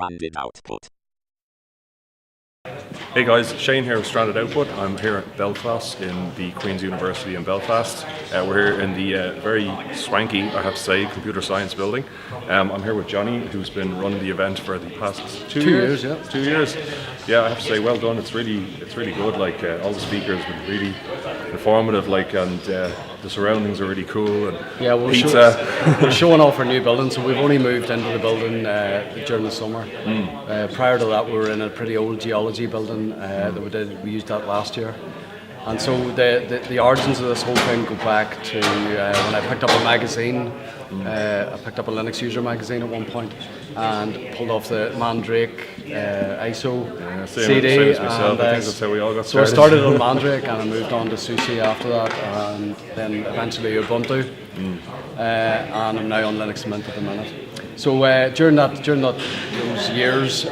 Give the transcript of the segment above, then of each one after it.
Stranded Output. Hey guys, Shane here with Stranded Output. I'm here at BelFOSS in the Queens University in Belfast. We're here in the very swanky, I have to say, computer science building. I'm here with Jonny, who's been running the event for the past 2 years. 2 years. Yeah, I have to say, well done. It's really good. Like all the speakers have been really informative. And the surroundings are really cool. And yeah, pizza. We're showing off our new building. So we've only moved into the building during the summer. Prior to that, we were in a pretty old geology building that we used that last year. And so the origins of this whole thing go back to when I picked up a magazine. I picked up a Linux user magazine at one point and pulled off the Mandrake ISO CD. Same as myself. I think that's how we all got started. So I started on Mandrake and I moved on to SUSE after that, and then eventually Ubuntu. And I'm now on Linux Mint at the minute. So during those years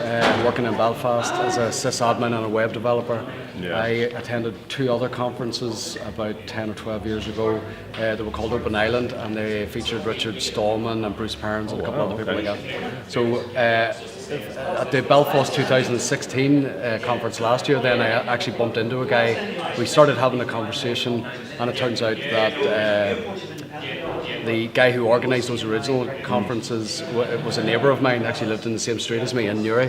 working in Belfast as a sysadmin and a web developer, I attended 2 other conferences about 10 or 12 years ago. They were called Open Island, and they featured Richard Stallman and Bruce Perrins and a couple other people like that. So at the BelFOSS 2016 conference last year, then I actually bumped into a guy. We started having a conversation, and it turns out that the guy who organised those original conferences was a neighbour of mine, actually lived in the same street as me in Newry.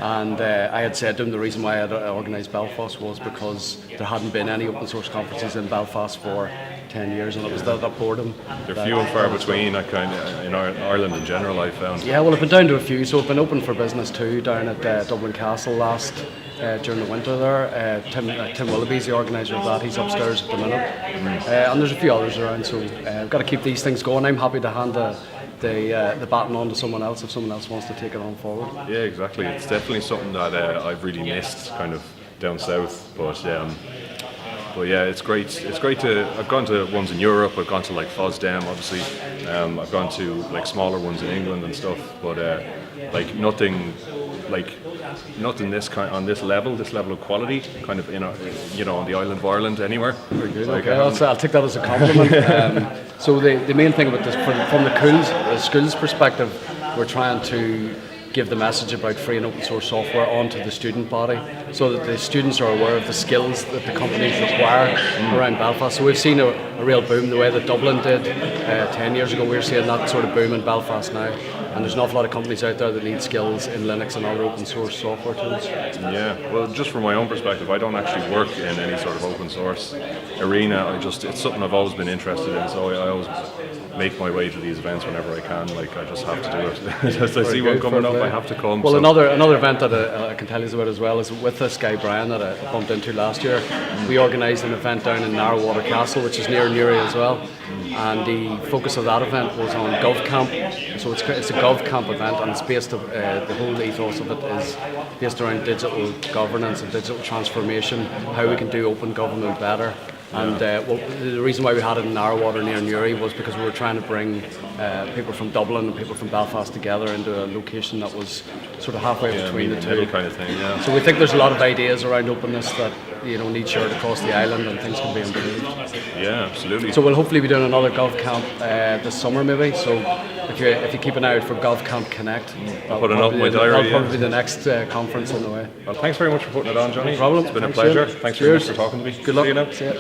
And I had said to him the reason why I had organised BelFOSS was because there hadn't been any open source conferences in Belfast for 10 years, and it was that boredom. They're few and far between, in Ireland in general, I found. Yeah, well, I've been down to a few, so I've been open for business too, down at Dublin Castle during the winter there. Tim Willoughby's the organiser of that, he's upstairs at the minute. And there's a few others around, so I've got to keep these things going. I'm happy to hand the baton on to someone else if someone else wants to take it on forward. Yeah, exactly. It's definitely something that I've really missed kind of down south, but yeah, it's great. It's great I've gone to ones in Europe. I've gone to like FOSDEM, obviously. I've gone to like smaller ones in England and stuff, but nothing on this level of quality, kind of on the island of Ireland anywhere. Very good. Okay, I'll take that as a compliment. So the main thing about this, from the school's perspective, we're trying to give the message about free and open source software onto the student body, so that the students are aware of the skills that the companies require around Belfast. So we've seen a real boom the way that Dublin did 10 years ago. We're seeing that sort of boom in Belfast now, and there's an awful lot of companies out there that need skills in Linux and other open source software tools. Yeah, well, just from my own perspective, I don't actually work in any sort of open source arena. It's something I've always been interested in, so I always make my way to these events whenever I can. I just have to do it. As I see one coming up, I have to come. Well, another event that I can tell you about as well is with this guy Brian that I bumped into last year. We organised an event down in Narrowwater Castle, which is near Newry as well. And the focus of that event was on GovCamp. So it's a GovCamp event, and it's based the whole ethos of it is based around digital governance and digital transformation, how we can do open government better. And the reason why we had it in Narrowwater near Newry was because we were trying to bring people from Dublin and people from Belfast together into a location that was sort of halfway between the two. Kind of thing, yeah. So we think there's a lot of ideas around openness that need shared across the island, and things can be improved. Yeah, absolutely. So we'll hopefully be doing another GovCamp this summer maybe. So if you keep an eye out for GovCamp Connect, I'll put it up in my diary. That'll probably be the next conference on the way. Well, thanks very much for putting it on, Jonny. No problem. It's been a pleasure. Thanks very much for talking to me. Good luck. See you now. See ya.